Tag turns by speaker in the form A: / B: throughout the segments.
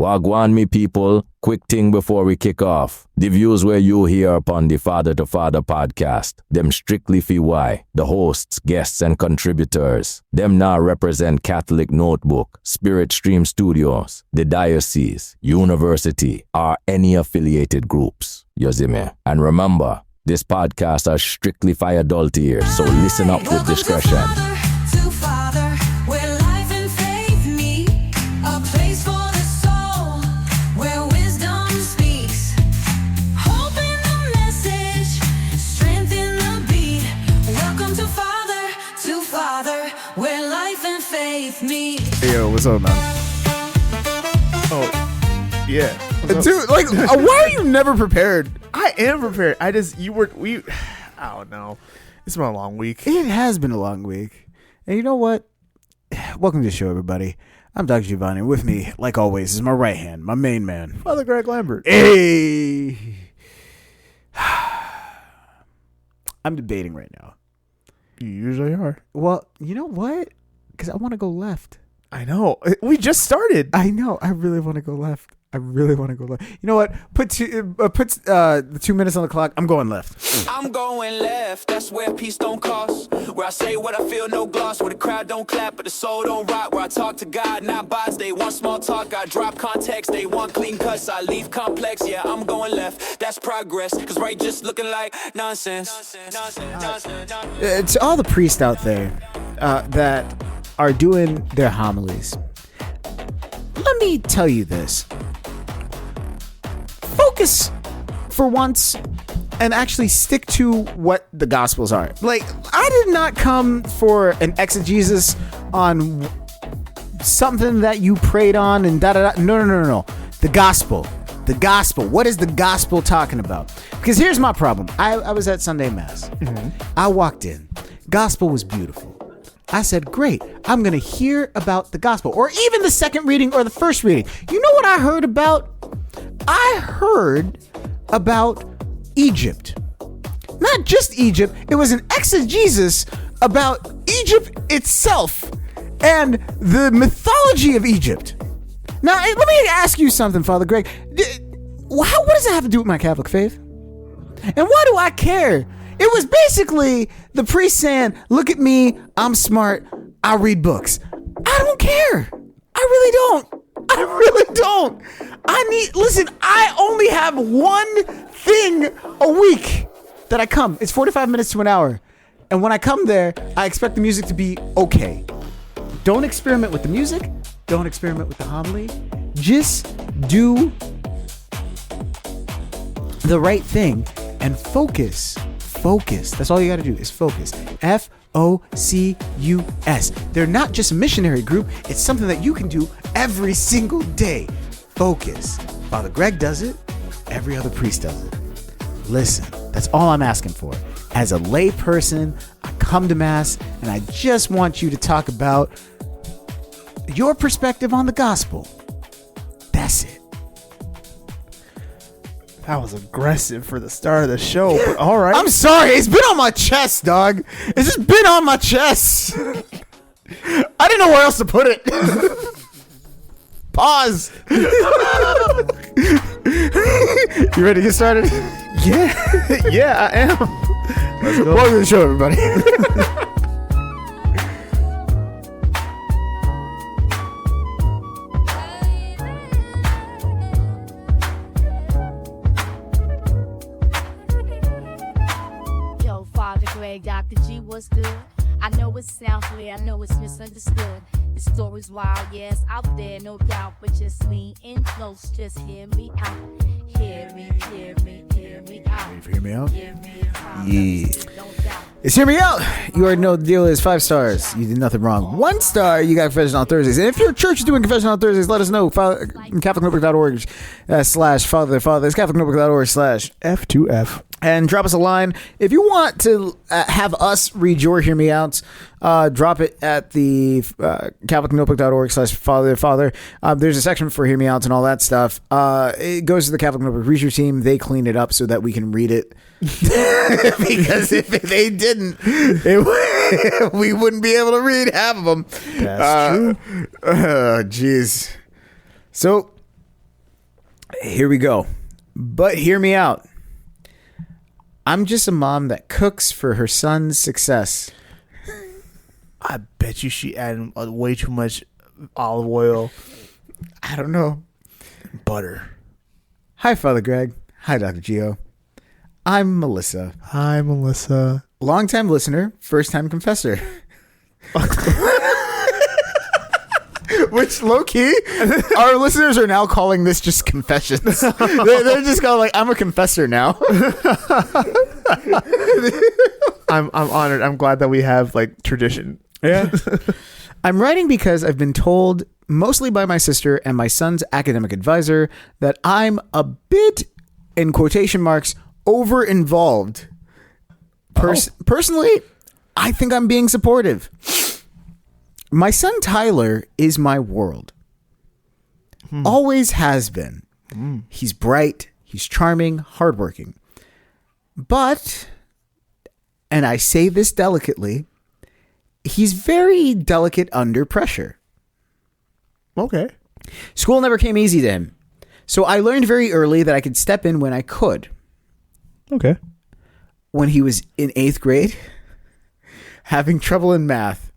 A: Wagwan me people, quick thing before we kick off. The views where you hear upon the Father to Father podcast, them strictly for why, the hosts, guests and contributors. Them now represent Catholic Notebook, Spirit Stream Studios, the Diocese, University, or any affiliated groups. You see me? And remember, this podcast are strictly for adult ears, so listen up with discretion.
B: Yo, what's up, man? Oh, yeah. Dude, like, why are you never prepared? I am prepared. I don't know. It's been a long week.
C: It has been a long week. And you know what? Welcome to the show, everybody. I'm Dr. Giovanni. With me, like always, is my right hand, my main man,
B: Father Greg Lambert.
C: Hey! I'm debating right now.
B: You usually are.
C: Well, you know what? Because I want to go left.
B: I know. We just started.
C: I know. I really want to go left. You know what? Put the 2 minutes on the clock. I'm going left.
D: I'm going left. That's where peace don't cost. Where I say what I feel, no gloss. Where the crowd don't clap, but the soul don't rot. Where I talk to God, not bots. They want small talk. I drop context. They want clean cuts. I leave complex. Yeah, I'm going left. That's progress. Cause right just looking like nonsense.
C: To all the priests out there that are doing their homilies, let me tell you this. Focus for once and actually stick to what the Gospels are. Like, I did not come for an exegesis on something that you prayed on and da-da-da. No. The Gospel. What is the Gospel talking about? Because here's my problem. I was at Sunday Mass. Mm-hmm. I walked in. Gospel was beautiful. I said, great, I'm going to hear about the Gospel, or even the second reading or the first reading. You know what I heard about? I heard about Egypt. Not just Egypt. It was an exegesis about Egypt itself and the mythology of Egypt. Now, let me ask you something, Father Greg. What does it have to do with my Catholic faith? And why do I care? It was basically the priest saying, look at me, I'm smart, I read books. I don't care. I really don't. I only have one thing a week that I come. It's 45 minutes to an hour. And when I come there, I expect the music to be okay. Don't experiment with the music. Don't experiment with the homily. Just do the right thing and focus. That's all you got to do is focus. Focus. They're not just a missionary group. It's something that you can do every single day. Focus. Father Greg does it. Every other priest does it. Listen, that's all I'm asking for. As a lay person, I come to Mass and I just want you to talk about your perspective on the Gospel. That's it.
B: That was aggressive for the start of the show, but all right.
C: I'm sorry. It's been on my chest, dog. It's just been on my chest. I didn't know where else to put it. Pause. You ready to get started?
B: Yeah, I am. Let's go.
C: Welcome to the show, everybody.
E: Dr. G, what's good? I know it sounds clear, I know it's misunderstood. The story's wild, yes, out there, no doubt. But just lean in close, just hear me out. Hear me out.
C: Hear me out? Yeah. It's Hear Me Out. You already know the deal is 5 stars. You did nothing wrong. 1 star, you got confession on Thursdays. And if your church is doing confession on Thursdays, let us know. CatholicNotebook.org / Father. It's CatholicNotebook.org /
B: F2F.
C: And drop us a line. If you want to have us read your Hear Me Outs, drop it at the CatholicNotebook.org / Father. There's a section for Hear Me Outs and all that stuff. It goes to the Catholic Notebook research team. They clean it up so that we can read it. Because if they didn't, we wouldn't be able to read half of them.
B: That's true.
C: Jeez. So, Here we go. But hear me out. I'm just a mom that cooks for her son's success.
B: I bet you she added way too much olive oil,
C: I don't know.
B: butter.
C: Hi, Father Greg. Hi, Dr. Gio. I'm Melissa.
B: Hi, Melissa.
C: Longtime listener, first-time confessor. Which, low-key, our listeners are now calling this just confessions. They're just going like, I'm a confessor now.
B: I'm honored. I'm glad that we have like tradition.
C: Yeah. I'm writing because I've been told, mostly by my sister and my son's academic advisor, that I'm a bit, in quotation marks, over-involved. Personally, I think I'm being supportive. My son Tyler is my world. Always has been. He's bright, he's charming, hardworking. But, and I say this delicately, he's very delicate under pressure.
B: Okay.
C: School never came easy to him. So I learned very early that I could step in when I could.
B: Okay.
C: When he was in 8th grade, having trouble in math,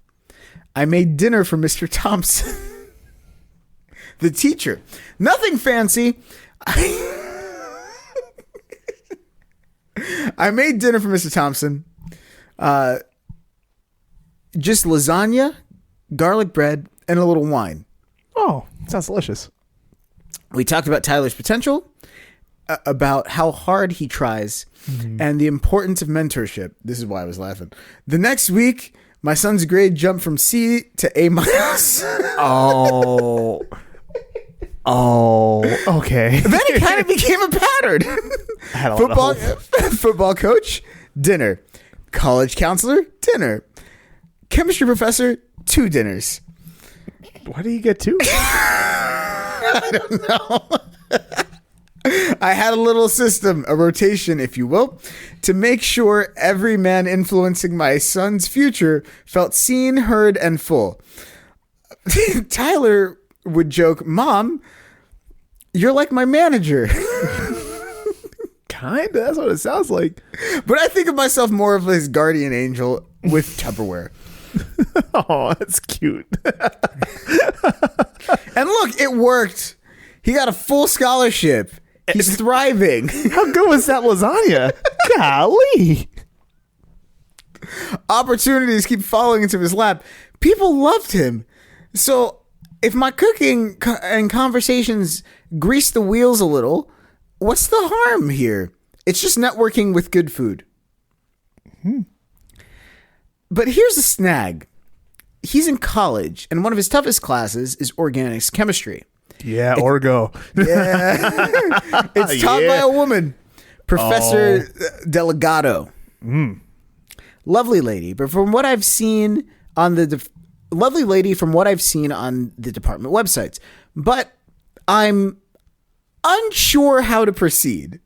C: I made dinner for Mr. Thompson, the teacher. Nothing fancy. I made dinner for Mr. Thompson. Just lasagna, garlic bread, and a little wine.
B: Oh, sounds delicious.
C: We talked about Tyler's potential, about how hard he tries, and the importance of mentorship. This is why I was laughing. The next week, my son's grade jumped from C to A-.
B: Oh, okay.
C: Then it kind of became a pattern.
B: I had a lot of
C: Football coach, dinner. College counselor, dinner. Chemistry professor, 2 dinners.
B: Why do you get 2?
C: I don't know. I had a little system, a rotation, if you will, to make sure every man influencing my son's future felt seen, heard, and full. Tyler would joke, Mom, you're like my manager.
B: Kinda. That's what it sounds like.
C: But I think of myself more of his guardian angel with Tupperware.
B: Oh, that's cute.
C: And look, it worked. He got a full scholarship. He's thriving.
B: How good was that lasagna? Golly.
C: Opportunities keep falling into his lap. People loved him. So if my cooking and conversations grease the wheels a little, what's the harm here? It's just networking with good food. But here's the snag. He's in college, and one of his toughest classes is organics chemistry.
B: Yeah, Orgo.
C: Yeah. It's taught by a woman, Professor Delgado. Lovely lady, but from what I've seen on the department websites, but I'm unsure how to proceed.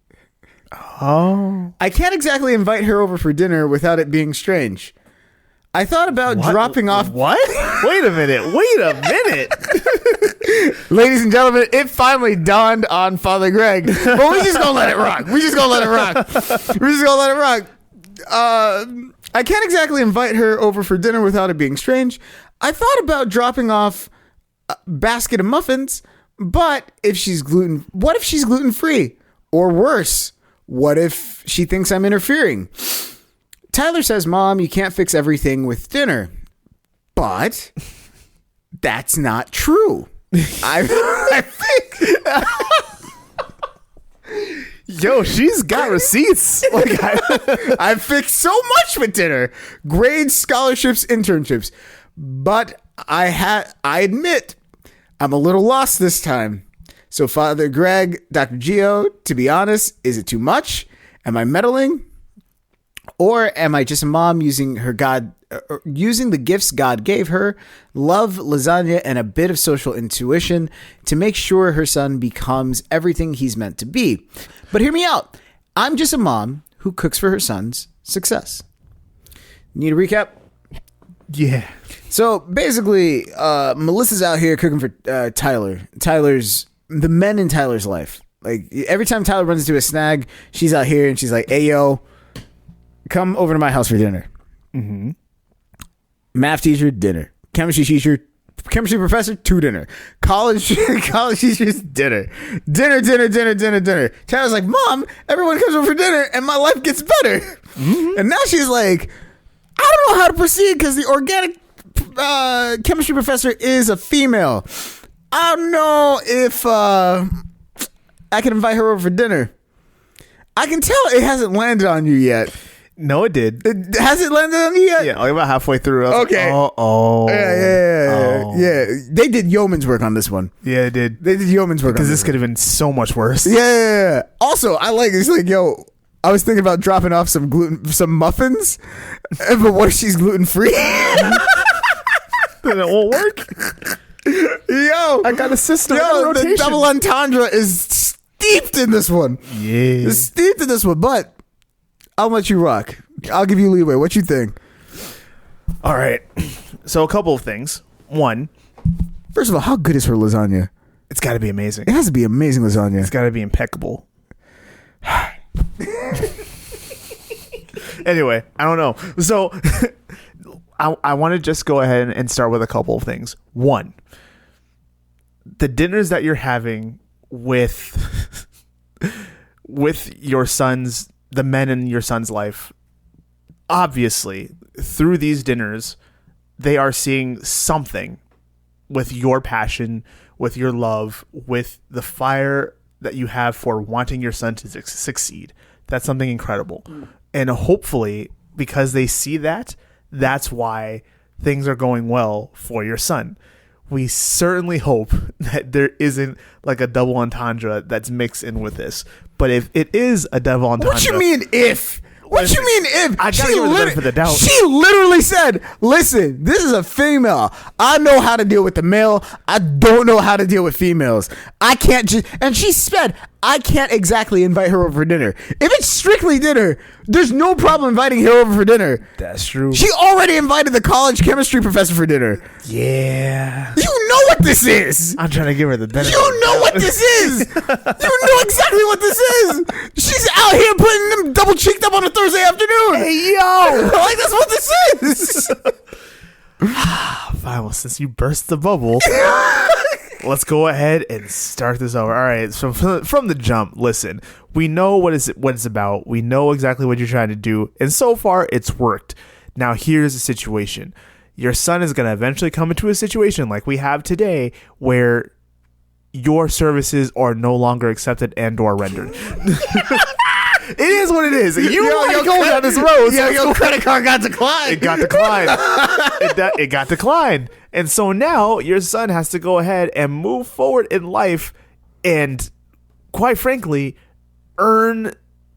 B: Oh.
C: I can't exactly invite her over for dinner without it being strange. I thought about dropping off.
B: What? Wait a minute.
C: Ladies and gentlemen, it finally dawned on Father Greg. But we just gonna let it rock. I can't exactly invite her over for dinner without it being strange. I thought about dropping off a basket of muffins, but what if she's gluten-free? Or worse, what if she thinks I'm interfering? Tyler says, Mom, you can't fix everything with dinner. But that's not true. I think...
B: Yo, she's got receipts. Like
C: I've fixed so much with dinner. Grades, scholarships, internships. But I admit, I'm a little lost this time. So Father Greg, Dr. Gio, to be honest, is it too much? Am I meddling? Or am I just a mom using the gifts God gave her, love, lasagna, and a bit of social intuition to make sure her son becomes everything he's meant to be? But hear me out. I'm just a mom who cooks for her son's success. Need a recap?
B: Yeah.
C: So basically, Melissa's out here cooking for Tyler. The men in Tyler's life. Like every time Tyler runs into a snag, she's out here and she's like, "Hey yo, come over to my house for dinner." Mm-hmm. Math teacher, dinner. Chemistry teacher, chemistry professor, to dinner. College teachers, dinner. Dinner. Tyler's like, "Mom, everyone comes over for dinner and my life gets better." Mm-hmm. And now she's like, "I don't know how to proceed because the organic chemistry professor is a female. I don't know if I can invite her over for dinner." I can tell it hasn't landed on you yet.
B: No, it did.
C: Has it landed on you yet?
B: Yeah, like about halfway through. I was
C: Okay.
B: Like,
C: Yeah. They did yeoman's work on this one.
B: Yeah, it did.
C: They did yeoman's work on
B: Because
C: this
B: this could have been so much worse.
C: Yeah. Also, I like it's like, yo, I was thinking about dropping off some muffins, but what if she's gluten free?
B: Then it won't work.
C: Yo,
B: I got a system.
C: Yo, the double entendre is steeped in this one.
B: Yeah.
C: It's steeped in this one, but I'll let you rock. I'll give you leeway. What you think?
B: All right. So a couple of things. One,
C: First of all, how good is her lasagna?
B: it's got to be amazing.
C: It has to be amazing lasagna.
B: It's got to be impeccable. Anyway, I don't know. So I want to just go ahead and start with a couple of things. One, the dinners that you're having with your sons, the men in your son's life, obviously through these dinners, they are seeing something with your passion, with your love, with the fire that you have for wanting your son to succeed. That's something incredible. And hopefully, because they see that, that's why things are going well for your son. We certainly hope that there isn't like a double entendre that's mixed in with this. But if it is a double entendre...
C: What you mean if? What you mean if?
B: I gotta give her the benefit of the doubt.
C: She literally said, "Listen, this is a female. I know how to deal with the male. I don't know how to deal with females. I can't just..." And she said, "I can't exactly invite her over for dinner. If it's strictly dinner, there's no problem inviting her over for dinner."
B: That's true.
C: She already invited the college chemistry professor for dinner.
B: Yeah.
C: You know what this is.
B: I'm trying to give her the benefit.
C: You know what this is. You know exactly what this is. She's out here putting them double cheeked up on a Thursday afternoon.
B: Hey, yo.
C: Like, that's what this is.
B: Fine, well, since you burst the bubble, let's go ahead and start this over. All right, so from the jump, listen, we know what it's about. We know exactly what you're trying to do, and so far, it's worked. Now, here's the situation. Your son is going to eventually come into a situation like we have today where your services are no longer accepted and or rendered. It is what it is. You want to go down this road.
C: Yeah, your credit card got declined.
B: It got declined. It got declined. And so now your son has to go ahead and move forward in life and, quite frankly, earn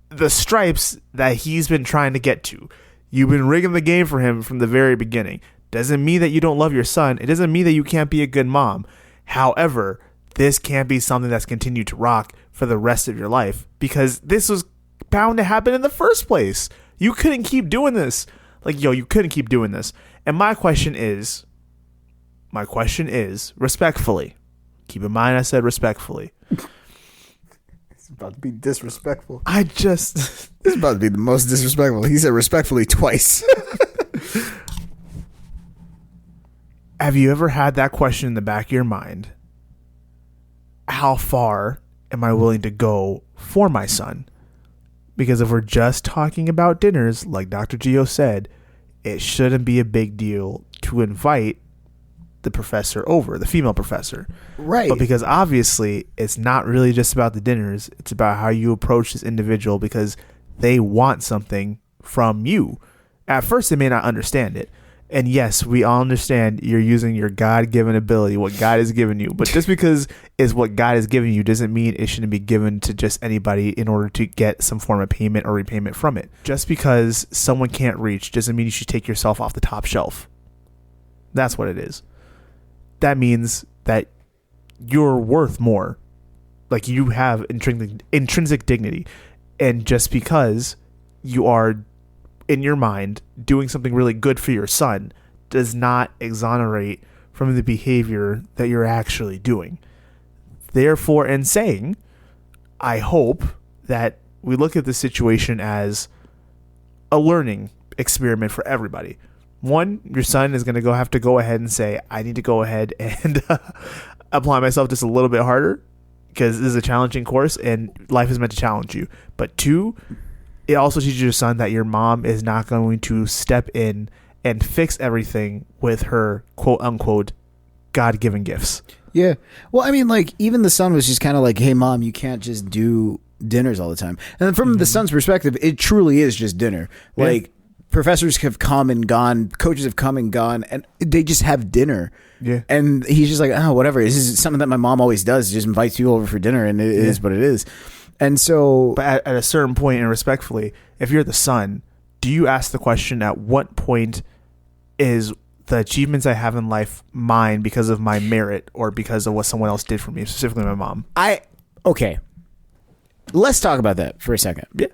B: the stripes that he's been trying to get to. You've been rigging the game for him from the very beginning. Doesn't mean that you don't love your son. It doesn't mean that you can't be a good mom. However, this can't be something that's continued to rock for the rest of your life because this was bound to happen in the first place. You couldn't keep doing this. You couldn't keep doing this. And my question is, respectfully, keep in mind I said respectfully.
C: It's about to be disrespectful.
B: This
C: is about to be the most disrespectful. He said respectfully twice.
B: Have you ever had that question in the back of your mind? How far am I willing to go for my son? Because if we're just talking about dinners, like Dr. Gio said, it shouldn't be a big deal to invite the professor over, the female professor.
C: Right.
B: But because obviously it's not really just about the dinners, it's about how you approach this individual because they want something from you. At first, they may not understand it. And yes, we all understand you're using your God-given ability, what God has given you. But just because it's what God has given you doesn't mean it shouldn't be given to just anybody in order to get some form of payment or repayment from it. Just because someone can't reach doesn't mean you should take yourself off the top shelf. That's what it is. That means that you're worth more. Like you have intrinsic dignity. And just because you are in your mind doing something really good for your son does not exonerate from the behavior that you're actually doing. Therefore, in saying, I hope that we look at the situation as a learning experiment for everybody. One, your son is going to have to go ahead and say, I need to go ahead and apply myself just a little bit harder because this is a challenging course and life is meant to challenge you. But two, it also teaches your son that your mom is not going to step in and fix everything with her quote unquote God-given gifts.
C: Yeah. Well, I mean, like, even the son was just kind of like, hey, mom, you can't just do dinners all the time. And then from the son's perspective, it truly is just dinner.
B: Yeah.
C: Like, professors have come and gone, coaches have come and gone, and they just have dinner.
B: Yeah.
C: And he's just like, oh, whatever. This is something that my mom always does, just invites you over for dinner, and it is what it is. And so...
B: But at a certain point, and respectfully, if you're the son, do you ask the question, at what point is the achievements I have in life mine because of my merit or because of what someone else did for me, specifically my mom?
C: Okay. Let's talk about that for a second.
B: Yeah.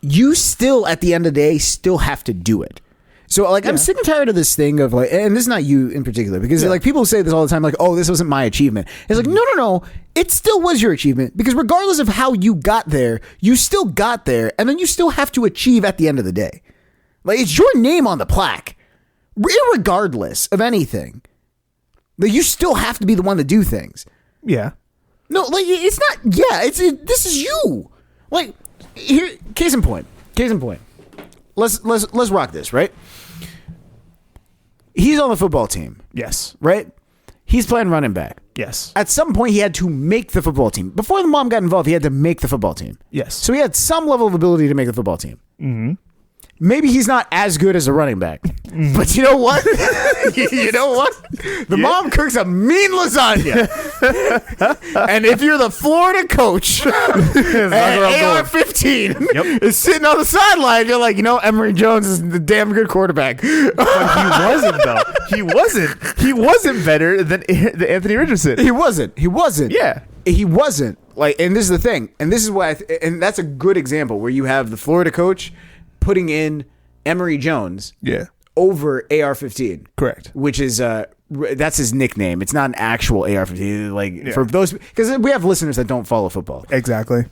C: You still, at the end of the day, still have to do it. So, like, I'm sick and tired of this thing of, like, and this is not you in particular, because, like, people say this all the time, like, oh, this wasn't my achievement. It's like, no. It still was your achievement, because regardless of how you got there, you still got there, and then you still have to achieve at the end of the day. Like, it's your name on the plaque, irregardless of anything. Like, you still have to be the one to do things.
B: Yeah.
C: No, like, it's not, this is you. Like, here, case in point. Let's rock this, right? He's on the football team,
B: Yes.
C: right? He's playing running back.
B: Yes.
C: At some point, he had to make the football team. Before the mom got involved, he had to make the football team.
B: Yes.
C: So he had some level of ability to make the football team. Mm-hmm. Maybe he's not as good as a running back. But you know what? The mom cooks a mean lasagna. And if you're the Florida coach, and AR-15 is sitting on the sideline, you're like, Emory Jones is the damn good quarterback.
B: But he wasn't, though. He wasn't better than Anthony Richardson.
C: He wasn't.
B: Yeah.
C: He wasn't. Like, and this is the thing. And this is why, and that's a good example where you have the Florida coach putting in Emory Jones over AR-15.
B: Correct.
C: Which is that's his nickname. It's not an actual AR-15. Like for those, because we have listeners that don't follow football.
B: Exactly.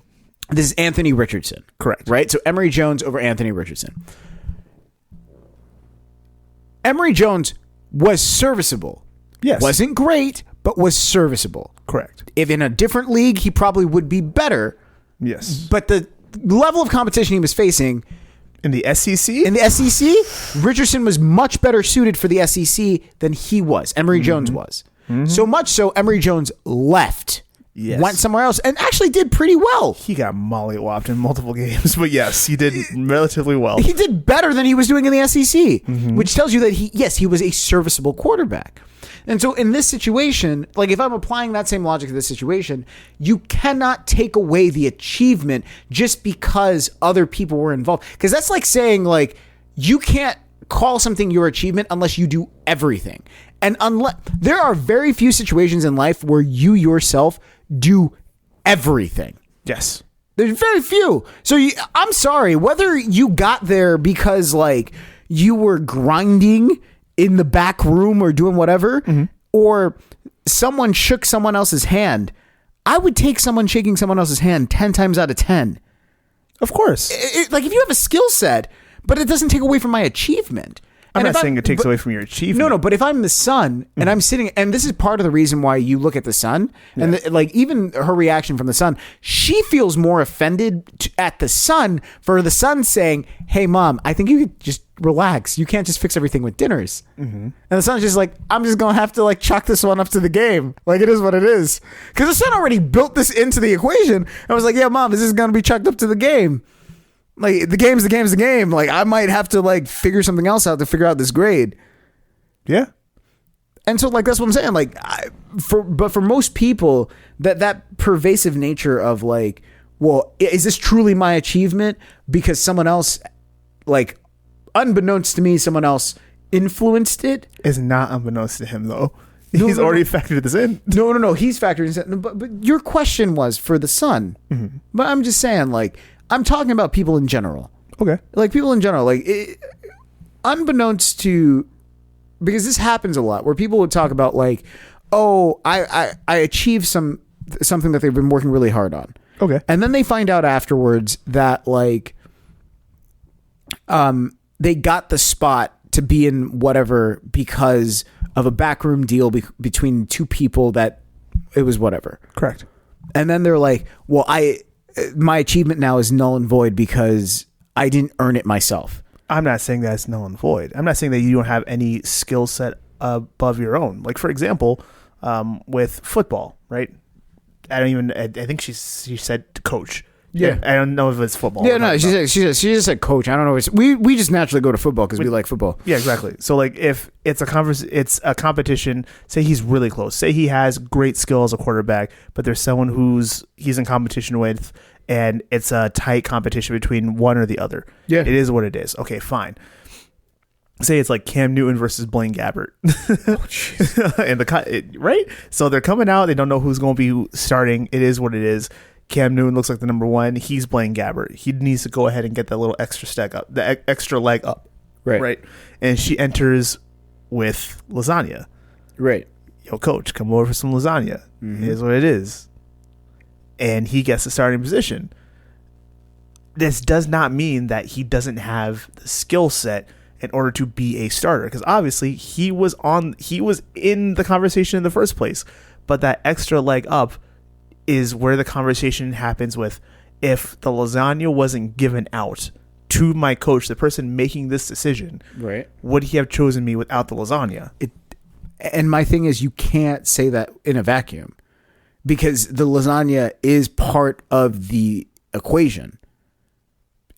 C: This is Anthony Richardson.
B: Correct.
C: Right? So Emory Jones over Anthony Richardson. Emory Jones was serviceable.
B: Yes.
C: Wasn't great, but was serviceable.
B: Correct.
C: If in a different league, he probably would be better.
B: Yes.
C: But the level of competition he was facing
B: In the SEC?
C: in the SEC, Richardson was much better suited for the SEC than he was. Emory Jones was. So much so, Emory Jones left, went somewhere else, and actually did pretty well.
B: He got mollywopped in multiple games, but yes, he did relatively well.
C: He did better than he was doing in the SEC, which tells you that he was a serviceable quarterback. And so in this situation, like if I'm applying that same logic to this situation, you cannot take away the achievement just because other people were involved. Because that's like saying, like, you can't call something your achievement unless you do everything. And unless there are very few situations in life where you yourself do everything.
B: Yes.
C: There's very few. So I'm sorry, whether you got there because like you were grinding in the back room or doing whatever, or someone shook someone else's hand, I would take someone shaking someone else's hand 10 times out of 10.
B: Of course.
C: Like if you have a skill set, but it doesn't take away from my achievement.
B: I'm not saying it takes away from your achievement.
C: No, but if I'm the son and I'm sitting, and this is part of the reason why you look at the son, and like even her reaction from the son, she feels more offended at the son for the son saying, "Hey, mom, I think you could just relax. You can't just fix everything with dinners." And the son's just like, "I'm just gonna have to like chalk this one up to the game. Like it is what it is." Because the son already built this into the equation. I was like, "Yeah, mom, this is gonna be chalked up to the game." Like the game's the game. Like I might have to like figure something else out to figure out this grade.
B: Yeah.
C: And so like that's what I'm saying. Like for most people, that pervasive nature of like, well, is this truly my achievement because someone else, like unbeknownst to me, someone else influenced it?
B: Is not unbeknownst to him though. He's already factored this in.
C: No. He's factoring in. But your question was for the son. But I'm just saying, like, I'm talking about people in general.
B: Okay.
C: Like people in general, like unbeknownst to, because this happens a lot where people would talk about like, oh, I achieved some something that they've been working really hard on.
B: Okay.
C: And then they find out afterwards that like they got the spot to be in whatever because of a backroom deal between two people that it was whatever.
B: Correct.
C: And then they're like, well, my achievement now is null and void because I didn't earn it myself.
B: I'm not saying that it's null and void. I'm not saying that you don't have any skill set above your own. Like, for example, with football, right? I think she said coach.
C: Yeah.
B: I don't know if it's football.
C: Yeah, no, she just said coach. I don't know. We just naturally go to football because we like football.
B: Yeah, exactly. So like if it's a competition, say he's really close. Say he has great skill as a quarterback, but there's someone he's in competition with, and it's a tight competition between one or the other.
C: Yeah.
B: It is what it is. Okay, fine. Say it's like Cam Newton versus Blaine Gabbert. Right? So they're coming out. They don't know who's going to be starting. It is what it is. Cam Newton looks like the number one. He's Blaine Gabbert. He needs to go ahead and get that little extra extra leg up. Right. And she enters with lasagna.
C: Right.
B: Yo, coach, come over for some lasagna.
C: Mm-hmm.
B: It is what it is. And he gets the starting position. This does not mean that he doesn't have the skill set in order to be a starter, because obviously he was in the conversation in the first place. But that extra leg up is where the conversation happens with, if the lasagna wasn't given out to my coach, the person making this decision,
C: right,
B: would he have chosen me without the lasagna?
C: And my thing is, you can't say that in a vacuum, because the lasagna is part of the equation.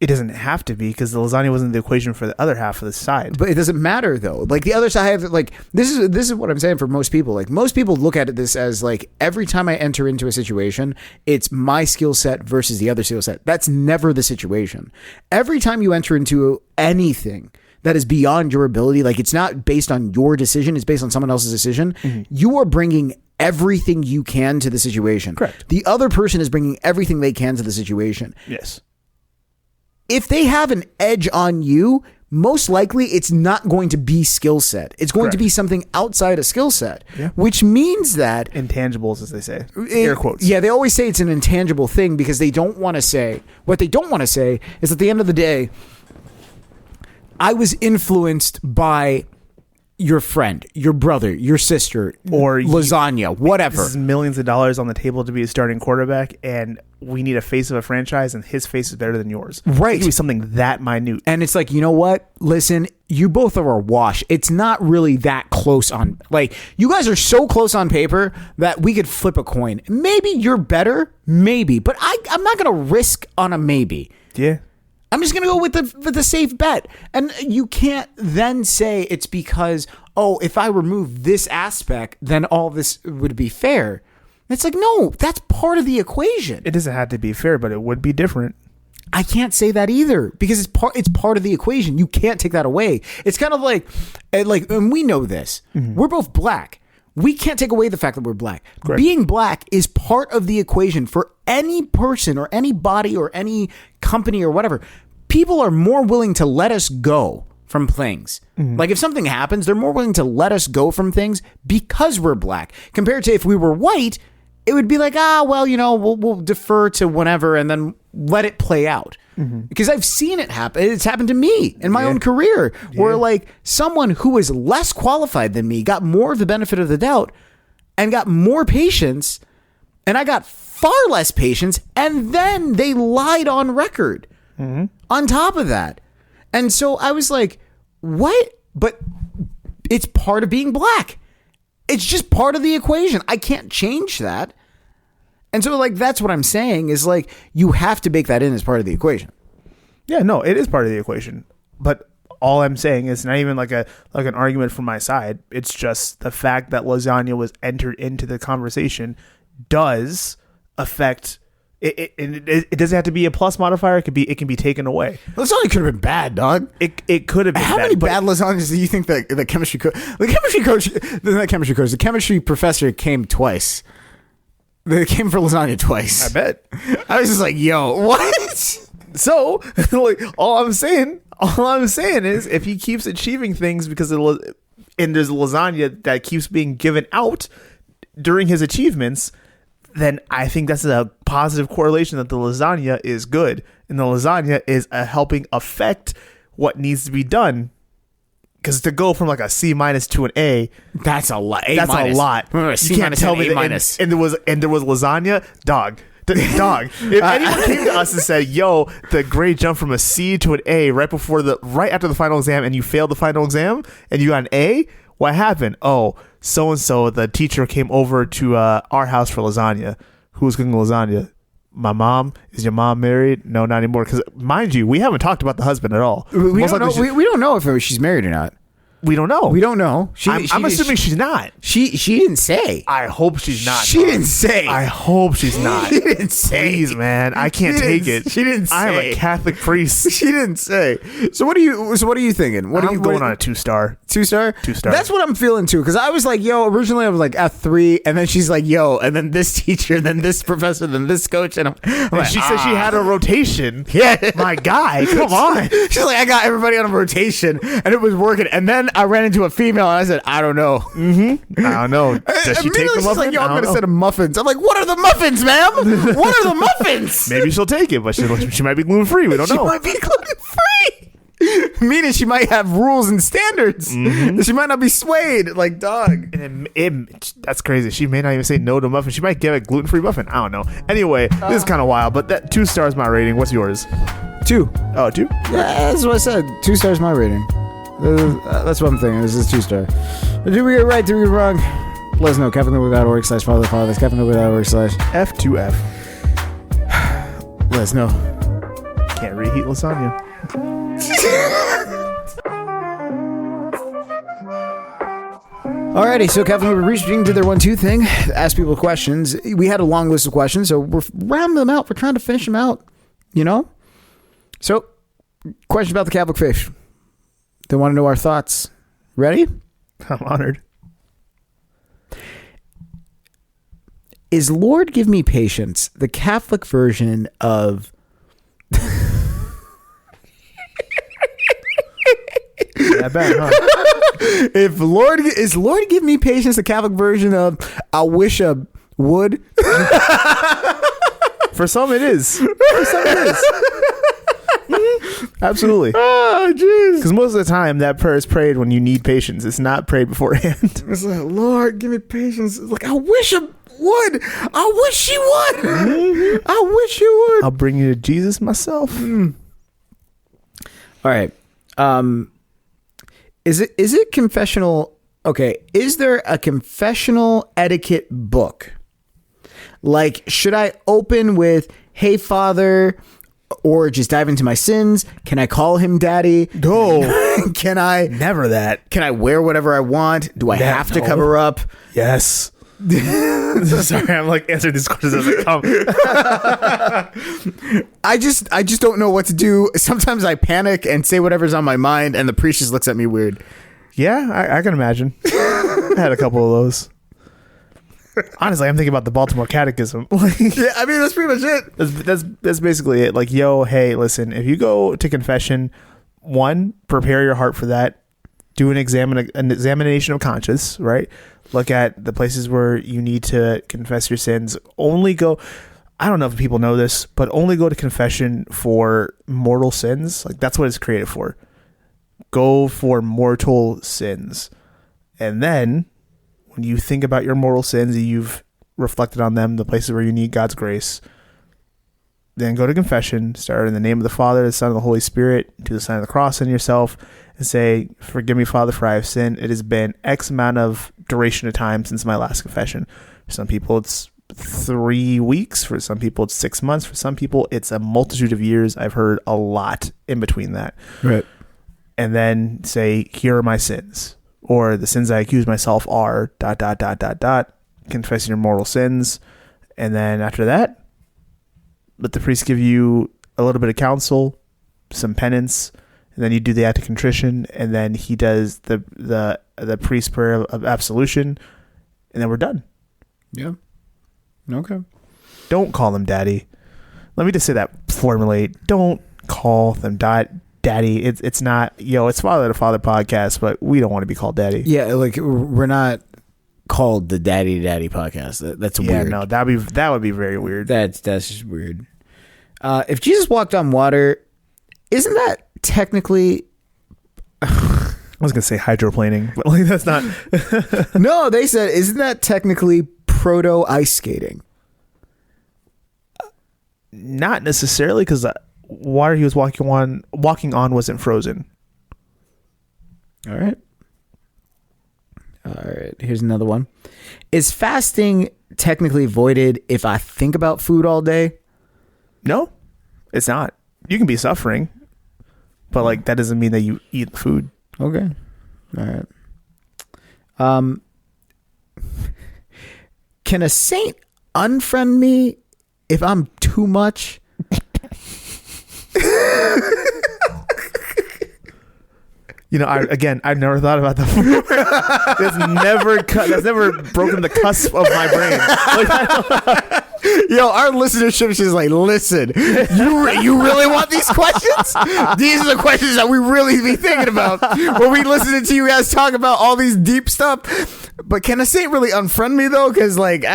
B: It doesn't have to be, because the lasagna wasn't the equation for the other half of the side.
C: But it doesn't matter though. Like the other side, like this is what I'm saying for most people. Like most people look at this as like every time I enter into a situation, it's my skill set versus the other skill set. That's never the situation. Every time you enter into anything that is beyond your ability, like it's not based on your decision, it's based on someone else's decision. Mm-hmm. You are bringing everything you can to the situation.
B: Correct.
C: The other person is bringing everything they can to the situation.
B: Yes.
C: If they have an edge on you, most likely it's not going to be skill set. It's going to be something outside a skill set, which means that
B: intangibles, as they say, air quotes.
C: Yeah, they always say it's an intangible thing because they don't want to say, what they don't want to say is at the end of the day, I was influenced by your friend, your brother, your sister, or lasagna, whatever.
B: This is millions of dollars on the table to be a starting quarterback, and we need a face of a franchise, and his face is better than yours.
C: Right.
B: It could be something that minute.
C: And it's like, you know what? Listen, you both are a wash. It's not really that close on, like, you guys are so close on paper that we could flip a coin. Maybe you're better, maybe, but I'm not going to risk on a maybe.
B: Yeah.
C: I'm just going to go with the safe bet. And you can't then say it's because, oh, if I remove this aspect, then all this would be fair. It's like, no, that's part of the equation.
B: It doesn't have to be fair, but it would be different.
C: I can't say that either because it's part of the equation. You can't take that away. It's kind of like, and we know this. Mm-hmm. We're both black. We can't take away the fact that we're black. Correct. Being black is part of the equation for any person or any body or any company or whatever. People are more willing to let us go from things. Mm-hmm. Like if something happens, they're more willing to let us go from things because we're black. Compared to if we were white, it would be like, well, you know, we'll defer to whatever and then let it play out. Mm-hmm. Because I've seen it happen. It's happened to me in my own career where like someone who is less qualified than me got more of the benefit of the doubt and got more patience, and I got far less patience, and then they lied on record on top of that. And so I was like, what? But it's part of being black. It's just part of the equation. I can't change that. And so, like, that's what I'm saying is, like, you have to bake that in as part of the equation.
B: Yeah, no, it is part of the equation. But all I'm saying is not even like an argument from my side. It's just the fact that lasagna was entered into the conversation does affect it. It doesn't have to be a plus modifier. It can be taken away.
C: Lasagna could have been bad, dog.
B: It could have been.
C: How many bad lasagnas do you think that the chemistry professor came twice? They came for lasagna twice.
B: I bet.
C: I was just like, yo, what?
B: So, like, all I'm saying is if he keeps achieving things because and there's lasagna that keeps being given out during his achievements, then I think that's a positive correlation that the lasagna is good, and the lasagna is helping affect what needs to be done. Because to go from like a C- to an A,
C: That's a lot.
B: that's a lot.
C: C-
B: You can't tell me
C: A-.
B: that. And there was lasagna, dog. Dog. If anyone came to us and said, "Yo, the grade jumped from a C to an A right after the final exam, and you failed the final exam and you got an A, what happened? Oh, so and so, the teacher came over to our house for lasagna. Who was cooking lasagna? My mom. Is your mom married? No, not anymore. Because mind you, we haven't talked about the husband at all.
C: We don't know if she's married or not.
B: We don't know.
C: We don't know.
B: I'm assuming she's not.
C: She didn't say.
B: I hope she's not.
C: She didn't say.
B: I hope she's not.
C: She didn't say.
B: Please, man. I can't take it.
C: She didn't say.
B: I am a Catholic priest.
C: She didn't say. So what are you thinking?
B: I'm going on a 2-star.
C: 2-star?
B: 2-star.
C: That's what I'm feeling too. Because I was like, yo, originally I was like F3, and then she's like, yo, and then this teacher, then this professor, then this coach, and I'm like,
B: She said she had a rotation.
C: Yeah.
B: My guy, come on.
C: She's like, I got everybody on a rotation, and it was working. And then I ran into a female, and I said, I don't know.
B: I don't know. Does she take the
C: She's
B: muffin?
C: like, yo, I'm
B: I don't
C: going to
B: know.
C: send them muffins. I'm like, what are the muffins, ma'am? What are the muffins?
B: Maybe she'll take it, but she might be gluten free. We don't
C: She
B: know.
C: might be gluten free. Meaning she might have rules and standards. She might not be swayed like dog.
B: And that's crazy. She may not even say no to muffin. She might get a gluten free muffin. I don't know. Anyway, this is kind of wild, but that 2 stars my rating. What's yours?
C: 2.
B: Oh, 2?
C: Yeah, that's what I said. 2 stars my rating. That's what I'm thinking. This is 2 star. Did we get it right? Did we get it wrong? Let us know. KevinLogan.org/father. That's KevinLogan.org/
B: F2F.
C: Let us know.
B: Can't reheat lasagna.
C: Alrighty, so Kevin, we're reaching to their 1-2 thing. Ask people questions. We had a long list of questions, so we're rounding them out. We're trying to finish them out, you know? So, questions about the Catholic faith. They want to know our thoughts. Ready?
B: I'm honored.
C: Is Lord Give Me Patience the Catholic version of...
B: That bad, huh?
C: Is Lord Give Me Patience the Catholic version of I Wish I Would?
B: For some it is. For some it is. Absolutely.
C: Oh, jeez.
B: Because most of the time that prayer is prayed when you need patience. It's not prayed beforehand.
C: It's like, Lord, give me patience. Like, I wish I would. I wish she would. I wish you would.
B: I'll bring you to Jesus myself.
C: All right. Is it confessional? Okay. Is there a confessional etiquette book? Like, should I open with, "Hey, Father," or just dive into my sins? Can I call him Daddy?
B: No.
C: Can I?
B: Never that.
C: Can I wear whatever I want? Do I have to
B: no.
C: cover up?
B: Yes. Sorry, I'm like answering these questions as they come.
C: I just don't know what to do. Sometimes I panic and say whatever's on my mind, and the priest just looks at me weird.
B: Yeah, I can imagine. I had a couple of those. Honestly, I'm thinking about the Baltimore Catechism.
C: Yeah, I mean, that's pretty much it.
B: That's basically it. Like, yo, hey, listen, if you go to confession, 1, prepare your heart for that. Do an examination of conscience, right? Look at the places where you need to confess your sins. Only go, I don't know if people know this, but only go to confession for mortal sins. Like, that's what it's created for. Go for mortal sins. And then when you think about your mortal sins, you've reflected on them, the places where you need God's grace, then go to confession, start in the name of the Father, the Son, and the Holy Spirit, do the sign of the cross on yourself, and say, "Forgive me, Father, for I have sinned. It has been X amount of duration of time since my last confession." For some people, it's 3 weeks. For some people, it's 6 months. For some people, it's a multitude of years. I've heard a lot in between that.
C: Right.
B: And then say, "Here are my sins," or "The sins I accuse myself are ... Confessing your mortal sins. And then after that, let the priest give you a little bit of counsel, some penance, and then you do the act of contrition, and then he does the priest prayer of absolution, and then we're done.
C: Yeah. Okay.
B: Don't call them daddy. Let me just say that formally. Don't call them daddy. It's not, it's Father to Father podcast, but we don't want to be called daddy.
C: Yeah, like we're not called the Daddy Daddy podcast. That's
B: Yeah,
C: weird.
B: no, that would be very weird.
C: That's just weird. If Jesus walked on water, isn't that technically?
B: I was gonna say hydroplaning, but like that's not.
C: No, they said, isn't that technically proto ice skating?
B: Not necessarily, because water he was walking on wasn't frozen.
C: All right. Here's another one. Is fasting technically voided if I think about food all day?
B: No, it's not. You can be suffering, but like that doesn't mean that you eat the food.
C: Okay. All right. Can a saint unfriend me if I'm too much?
B: You know, I've never thought about that before. That's never broken the cusp of my brain.
C: Yo, our listenership is just like, listen, you really want these questions? These are the questions that we really be thinking about when we listening to you guys talk about all these deep stuff. But can a saint really unfriend me though? Because like,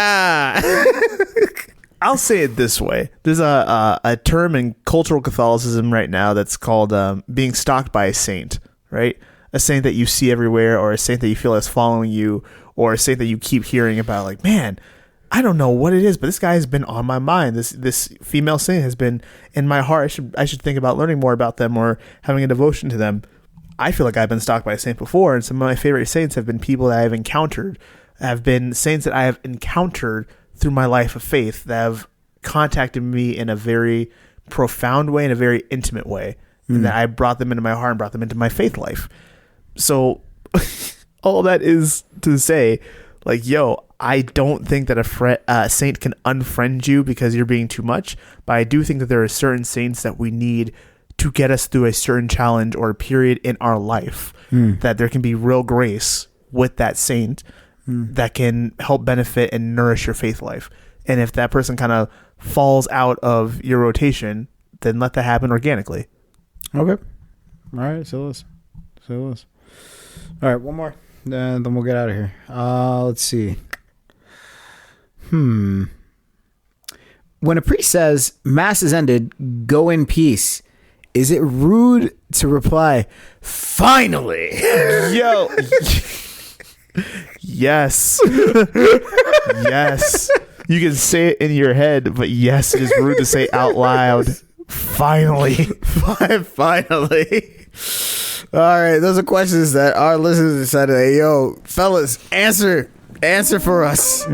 B: I'll say it this way. There's a term in cultural Catholicism right now that's called being stalked by a saint, right? A saint that you see everywhere, or a saint that you feel is following you, or a saint that you keep hearing about. Like, man, I don't know what it is, but this guy has been on my mind. This female saint has been in my heart. I should think about learning more about them or having a devotion to them. I feel like I've been stalked by a saint before, and some of my favorite saints have been people that I've encountered, have been saints that I have encountered through my life of faith that have contacted me in a very profound way, in a very intimate way, and that I brought them into my heart and brought them into my faith life. So all that is to say, like, yo, I don't think that a saint can unfriend you because you're being too much, but I do think that there are certain saints that we need to get us through a certain challenge or period in our life, that there can be real grace with that saint that can help benefit and nourish your faith life. And if that person kind of falls out of your rotation, then let that happen organically.
C: okay. All right. So let's. All right. One more. Then we'll get out of here. Let's see. When a priest says mass is ended, go in peace, is it rude to reply, finally?
B: Yo. Yes. Yes. You can say it in your head, but yes, it is rude to say out loud. Finally.
C: Finally. All right. Those are questions that our listeners decided, hey, yo, fellas, answer for us.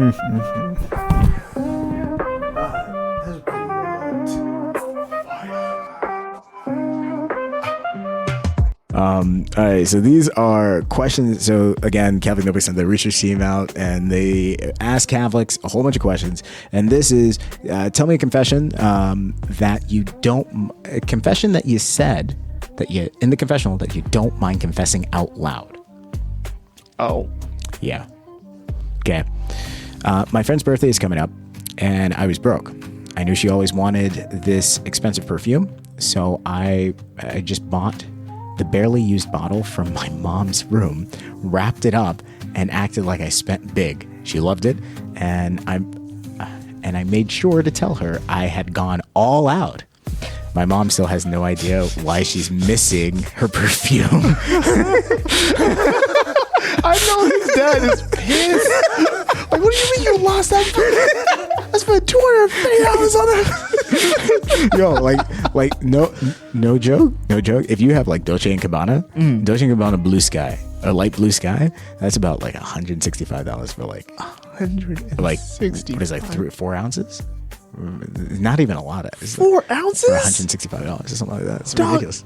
C: All right, so these are questions. So again, Catholic Notebook sent the research team out, and they asked Catholics a whole bunch of questions. And this is, tell me a confession that you don't, a confession that you said that you in the confessional that you don't mind confessing out loud.
B: Oh.
C: Yeah. Okay. My friend's birthday is coming up, and I was broke. I knew she always wanted this expensive perfume, so I just bought the barely used bottle from my mom's room, wrapped it up, and acted like I spent big. She loved it, and I made sure to tell her I had gone all out. My mom still has no idea why she's missing her perfume.
B: I know his dad is pissed. Like, what do you mean you lost that? I spent $250 on it.
C: Yo, like no joke. If you have like Dolce & Gabbana, Dolce & Gabbana Blue Sky, a light blue sky, that's about like $165 for like
B: 160.
C: what is it, like 3 or 4 ounces? Not even a lot. It's
B: 4 ounces?
C: for $165 or something like that. It's
B: Dog.
C: ridiculous.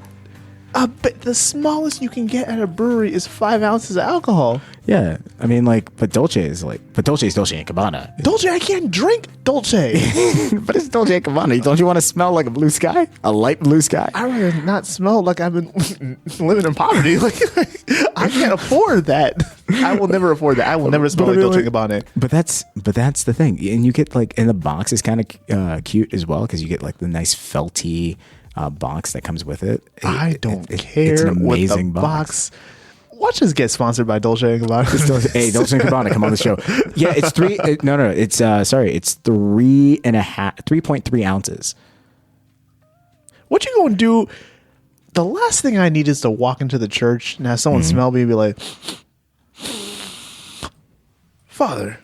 B: But the smallest you can get at a brewery is 5 ounces of alcohol.
C: Yeah, I mean, like, but Dolce is Dolce & Gabbana.
B: Dolce, I can't drink Dolce.
C: But it's Dolce & Gabbana. Don't you want to smell like a blue sky? A light blue sky?
B: I'd rather not smell like I've been living in poverty. Like, I can't afford that. I will never afford that. I will never smell like Dolce & Gabbana.
C: But that's the thing, and you get like, and the box is kind of cute as well because you get like the nice felty box that comes with it.
B: I don't care
C: It's an amazing
B: what the box Watch us get sponsored by Dolce & Gabbana.
C: Hey, Dolce & Gabbana, come on the show. Yeah, it's it's 3.3 ounces.
B: What you gonna do? The last thing I need is to walk into the church and have someone smell me and be like, Father,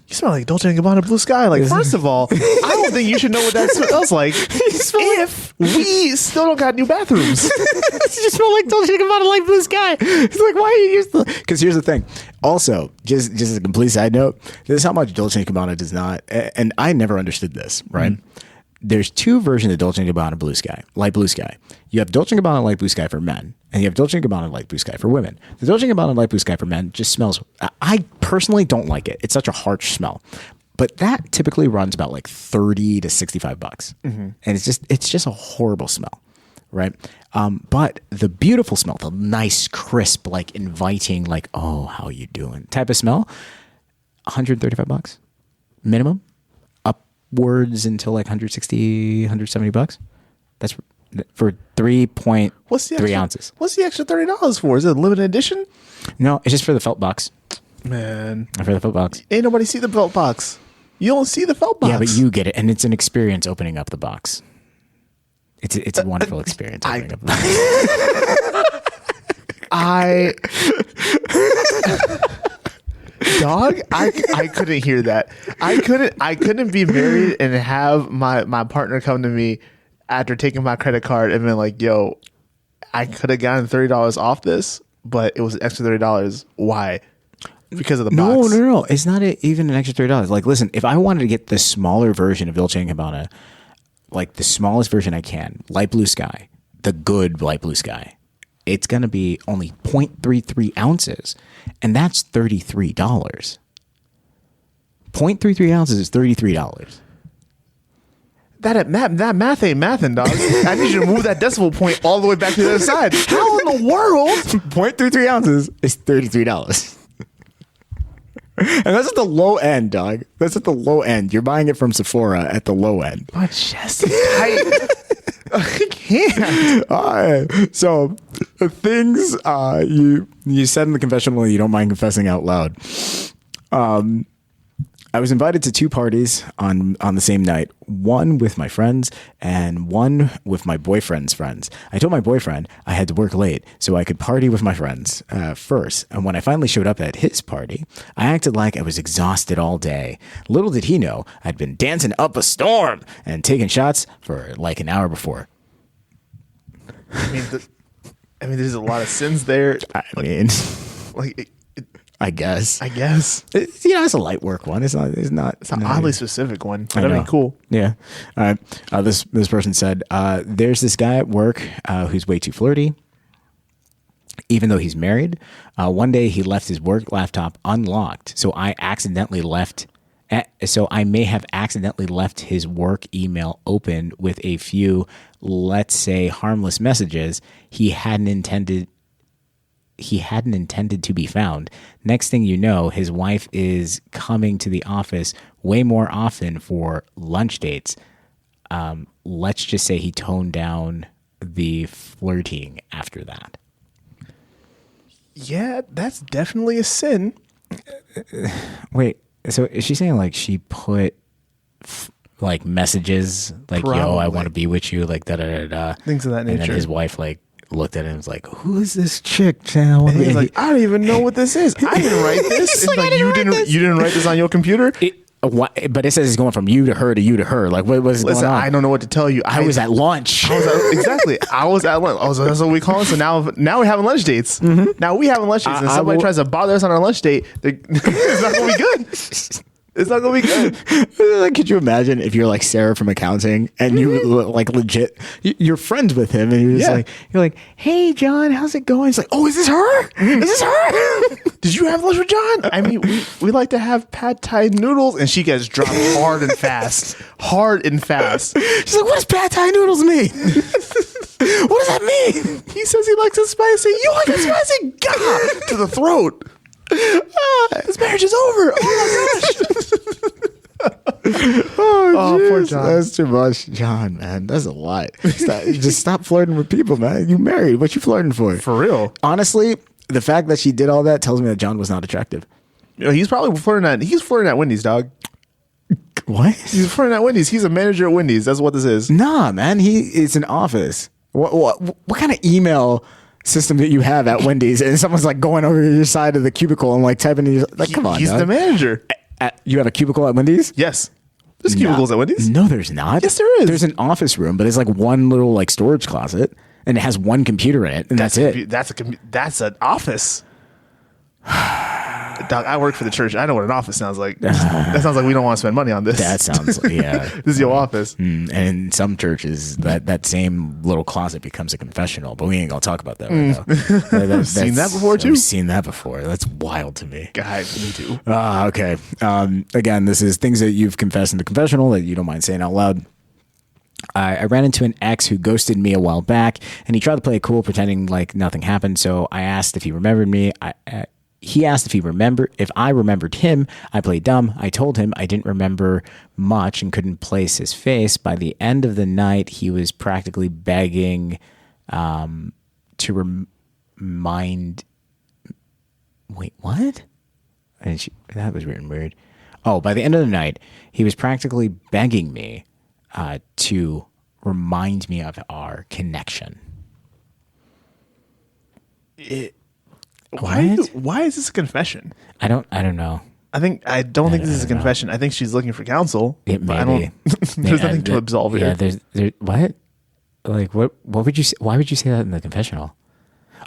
B: you smell like Dolce & Gabbana Blue Sky. Like, first of all, I don't think you should know what that smells like if we still don't got new bathrooms.
C: You smell like Dolce & Gabbana Light Blue Sky. It's like, why are you used to? Because here's the thing. Also, just as a complete side note, this is how much Dolce & Gabbana does not, and I never understood this, right? There's two versions of Dolce & Gabbana Blue Sky, Light Blue Sky. You have Dolce & Gabbana Light Blue Sky for men, and you have Dolce & Gabbana Light Blue Sky for women. The Dolce & Gabbana Light Blue Sky for men just smells, I personally don't like it. It's such a harsh smell. But that typically runs about like $30 to $65. And it's just a horrible smell, right? But the beautiful smell, the nice, crisp, like inviting, like, oh, how you doing type of smell, $135 minimum. Words until like 160, 170 bucks. That's for 3.3 ounces.
B: What's the extra $30 for? Is it a limited edition?
C: No, it's just for the felt box.
B: Man,
C: For the felt box.
B: ain't nobody see the felt box. You don't see the felt box.
C: Yeah, but you get it, and it's an experience opening up the box. It's a wonderful experience opening up the box.
B: Dog, I couldn't hear that. I couldn't be married and have my partner come to me after taking my credit card and been like, yo, I could have gotten $30 off this, but it was an extra $30. Why? Because of the box.
C: No. It's not even an extra $30. Like, listen, if I wanted to get the smaller version of Dolce & Gabbana, like the smallest version I can, Light Blue Sky, the good Light Blue Sky, it's going to be only 0.33 ounces, and that's $33. 0.33 ounces is $33.
B: That math ain't mathin', dog. I need you to move that decimal point all the way back to the other side. How in the world?
C: 0.33 ounces is $33. And that's at the low end, dog. That's at the low end. You're buying it from Sephora at the low end.
B: My chest is tight. I can't.
C: All right. So things you said in the confessional you don't mind confessing out loud. I was invited to two parties on the same night, one with my friends and one with my boyfriend's friends. I told my boyfriend I had to work late so I could party with my friends first. And when I finally showed up at his party, I acted like I was exhausted all day. Little did he know I'd been dancing up a storm and taking shots for like an hour before.
B: I mean, there's a lot of sins there.
C: I guess.
B: It's
C: a light work one. It's an
B: oddly specific one. But I mean, cool.
C: Yeah. All right. This person said, there's this guy at work who's way too flirty, even though he's married. One day he left his work laptop unlocked, so I may have accidentally left his work email open with a few, let's say, harmless messages he hadn't intended to be found. Next thing you know, his wife is coming to the office way more often for lunch dates. Let's just say he toned down the flirting after that.
B: Yeah, that's definitely a sin.
C: Wait, so is she saying like she put like messages like,
B: Probably.
C: yo, I want to be with you, like da-da-da-da.
B: Things of that
C: And then
B: nature.
C: his wife like looked at him and was like, who is this chick? He's
B: He's like, I don't even know what this is. I didn't write this. It's like you didn't write this on your computer.
C: But it says it's going from you to her to you to her. Like, what is going on?
B: I don't know what to tell you.
C: I was at lunch.
B: Exactly. I was at lunch. That's what we call it. So now we're having lunch dates. Now we having lunch dates, and somebody tries to bother us on our lunch date. It's not going to be good. It's not going to be good.
C: Like, could you imagine if you're like Sarah from accounting and you like legit, you're friends with him and you're like, hey, John, how's it going? It's like, oh, is this her? Is this her?
B: Did you have lunch with John? I mean, we like to have pad thai noodles, and she gets dropped hard and fast. She's like, what does pad thai noodles mean? What does that mean? He says he likes it spicy. You like it spicy? Gah! To the throat. This marriage is over. Oh my gosh.
C: Oh,
B: poor John.
C: That's too much. John, man, that's a lot. Just stop flirting with people, man. You married. What you flirting for?
B: For real.
C: Honestly, The fact that she did all that tells me that John was not attractive.
B: You know, he's probably flirting at Wendy's, dog.
C: What?
B: He's flirting at Wendy's. He's a manager at Wendy's. That's what this is.
C: Nah, man. It's an office. What kind of email system that you have at Wendy's? And someone's like going over your side of the cubicle and like typing in like, come on,
B: He's
C: dog.
B: the manager.
C: You have a cubicle at Wendy's?
B: Yes. There's cubicles at Wendy's.
C: No, there's not.
B: Yes, there is.
C: There's an office room, but it's like one little like storage closet, and it has one computer in it, and that's it.
B: That's an office. Dog, I work for the church. I know what an office sounds like. That sounds like we don't want to spend money on this.
C: That sounds like, yeah.
B: This is your office.
C: And in some churches, that same little closet becomes a confessional, but we ain't gonna talk about that right now.
B: Seen that before, too?
C: I've seen that before. That's wild to me.
B: God, me too.
C: Okay. Again, this is things that you've confessed in the confessional that you don't mind saying out loud. I ran into an ex who ghosted me a while back, and he tried to play it cool, pretending like nothing happened. So I asked if he remembered me. He asked if I remembered him. I played dumb. I told him I didn't remember much and couldn't place his face. By the end of the night, he was practically begging to remind. Wait, what? That was written weird. Oh, by the end of the night, he was practically begging me to remind me of our connection.
B: Why is this a confession?
C: I don't know.
B: I don't think this is a confession. I think she's looking for counsel.
C: It
B: but
C: may be.
B: There's nothing to absolve here.
C: Yeah, there's what? Like what would you say? Why would you say that in the confessional?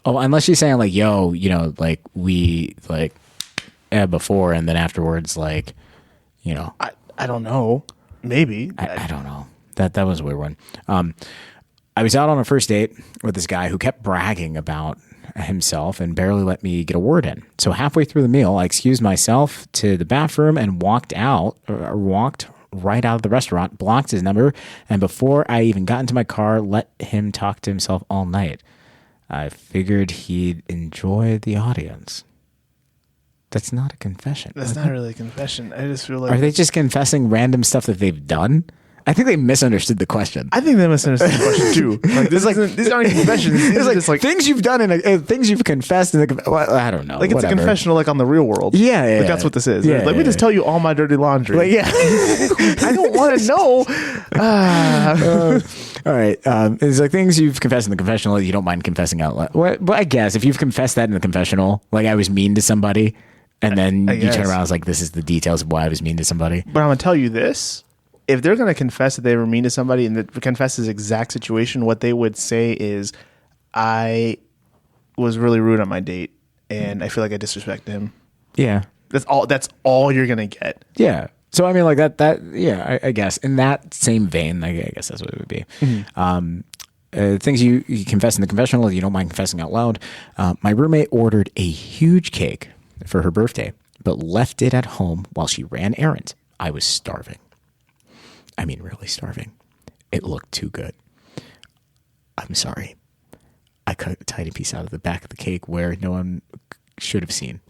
C: Oh, unless she's saying like, yo, you know, like we like before and then afterwards, like, you know.
B: I don't know. Maybe.
C: I don't know. That was a weird one. I was out on a first date with this guy who kept bragging about himself and barely let me get a word in. So halfway through the meal, I excused myself to the bathroom and walked right out of the restaurant, blocked his number, and before I even got into my car, let him talk to himself all night. I figured he'd enjoy the audience. That's not a confession.
B: That's not really a confession. I just feel like...
C: Are they just confessing random stuff that they've done? I think they misunderstood the question.
B: I think they misunderstood the question too. Like, these aren't confessions. These are just like
C: things you've done and things you've confessed in the. Well, I don't know.
B: Like it's
C: whatever.
B: a confessional, like on the Real World.
C: Yeah,
B: like that's what this is.
C: Yeah,
B: Let me just tell you all my dirty laundry.
C: Like, yeah.
B: I don't want to know.
C: All right. It's like things you've confessed in the confessional that you don't mind confessing out loud. Well, I guess if you've confessed that in the confessional, like I was mean to somebody, and then you turn around and was like, this is the details of why I was mean to somebody.
B: But I'm gonna tell you this. If they're going to confess that they were mean to somebody and confess this exact situation, what they would say is, I was really rude on my date and I feel like I disrespected him.
C: Yeah.
B: That's all you're going to get.
C: Yeah. So, I mean, like yeah, I guess in that same vein, I guess that's what it would be. Mm-hmm. Things you confess in the confessional, you don't mind confessing out loud. My roommate ordered a huge cake for her birthday, but left it at home while she ran errands. I was starving. I mean, really starving. It looked too good. I'm sorry. I cut a tiny piece out of the back of the cake where no one should have seen.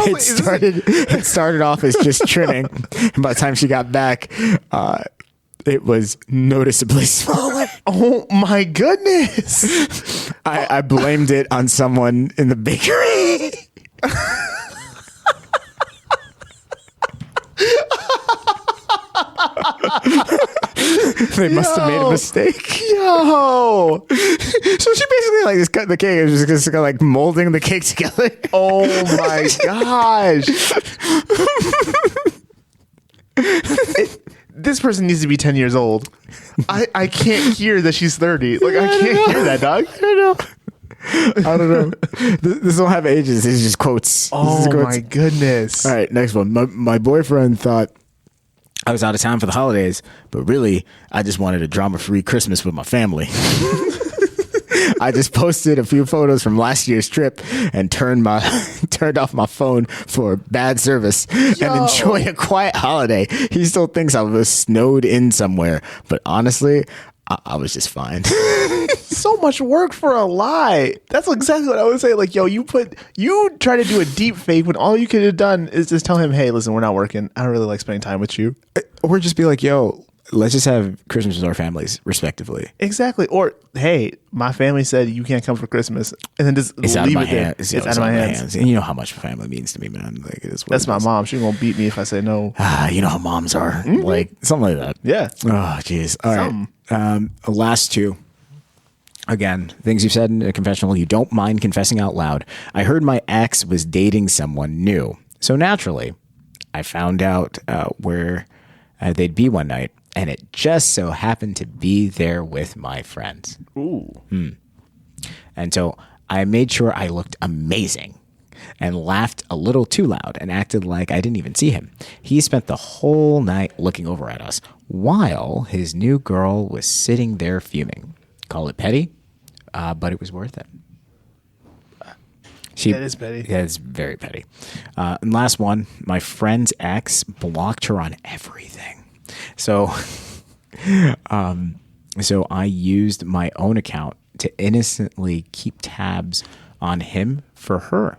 C: It started off as just trimming. And by the time she got back, it was noticeably smaller.
B: Oh my goodness.
C: I blamed it on someone in the bakery. They must have made a mistake.
B: Yo.
C: So she basically like just cut the cake and just kind of like molding the cake together.
B: Oh my gosh. This person needs to be 10 years old. I can't hear that she's 30. Like I can't hear that, dog.
C: I don't know. This don't have ages. It's just quotes.
B: Oh my goodness.
C: All right, next one. My boyfriend thought I was out of town for the holidays, but really, I just wanted a drama-free Christmas with my family. I just posted a few photos from last year's trip and turned off my phone for bad service and enjoy a quiet holiday. He still thinks I was snowed in somewhere, but honestly, I was just fine.
B: So much work for a lie. That's exactly what I would say. Like, yo, you try to do a deep fake when all you could have done is just tell him, hey, listen, we're not working. I don't really like spending time with you.
C: Or just be like, yo, let's just have Christmas with our families, respectively.
B: Exactly. Or hey, my family said you can't come for Christmas, and then just
C: It's out of
B: leave
C: my
B: it there.
C: hands.
B: It's out of my hands.
C: And you know how much family means to me, man. Like, it is what
B: That's
C: it
B: my
C: is.
B: mom. She gonna beat me if I say no.
C: You know how moms are. Like, something like that.
B: Yeah.
C: Oh, jeez. All right. Last two. Again, things you've said in a confessional you don't mind confessing out loud. I heard my ex was dating someone new. So naturally, I found out where they'd be one night, and it just so happened to be there with my friends.
B: Ooh.
C: And so I made sure I looked amazing and laughed a little too loud and acted like I didn't even see him. He spent the whole night looking over at us while his new girl was sitting there fuming. Call it petty, but it was worth it.
B: That is petty.
C: Yeah, it's very petty. And last one, my friend's ex blocked her on everything. So, so I used my own account to innocently keep tabs on him for her.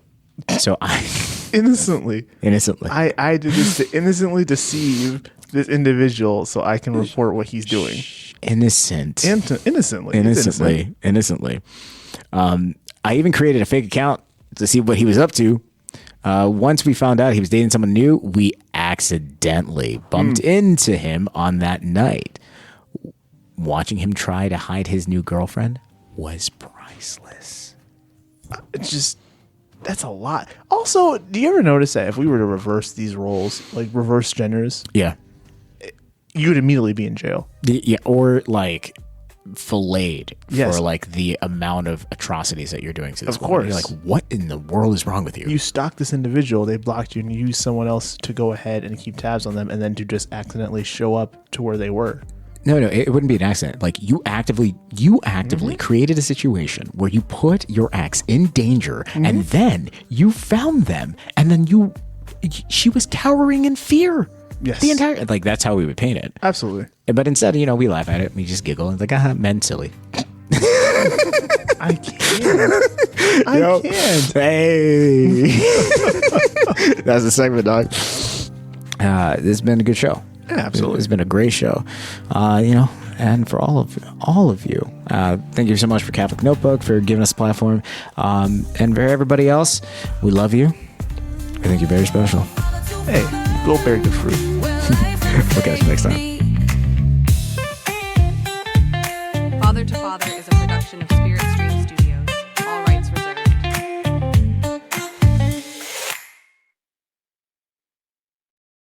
C: So I
B: Innocently. I did this to innocently deceive this individual so I can report what he's doing. Innocently.
C: Innocently. I even created a fake account to see what he was up to. Once we found out he was dating someone new, we accidentally bumped into him on that night. Watching him try to hide his new girlfriend was priceless.
B: It's just, that's a lot. Also, do you ever notice that if we were to reverse these roles, like reverse genders,
C: Yeah.
B: you would immediately be in jail?
C: Yeah, or like filleted
B: Yes.
C: for like the amount of atrocities that you're doing to this
B: Of
C: woman. You're
B: course.
C: like, what in the world is wrong with you?
B: You stalked this individual, they blocked you, and you used someone else to go ahead and keep tabs on them, and then to just accidentally show up to where they were.
C: No, it wouldn't be an accident. Like you actively created a situation where you put your ex in danger, and then you found them, and then she was cowering in fear.
B: Yes.
C: The entire, like, that's how we would paint it.
B: Absolutely.
C: But instead, we laugh at it. We just giggle. It's like, men silly.
B: I can't. I can't.
C: Hey. That's the segment, dog. This has been a good show.
B: Yeah, absolutely.
C: It's been a great show. And for all of you, thank you so much for Catholic Notebook for giving us a platform. And for everybody else, we love you. I think you're very special.
B: Hey, go bear good fruit.
C: We'll catch you next time.
F: Father to Father is a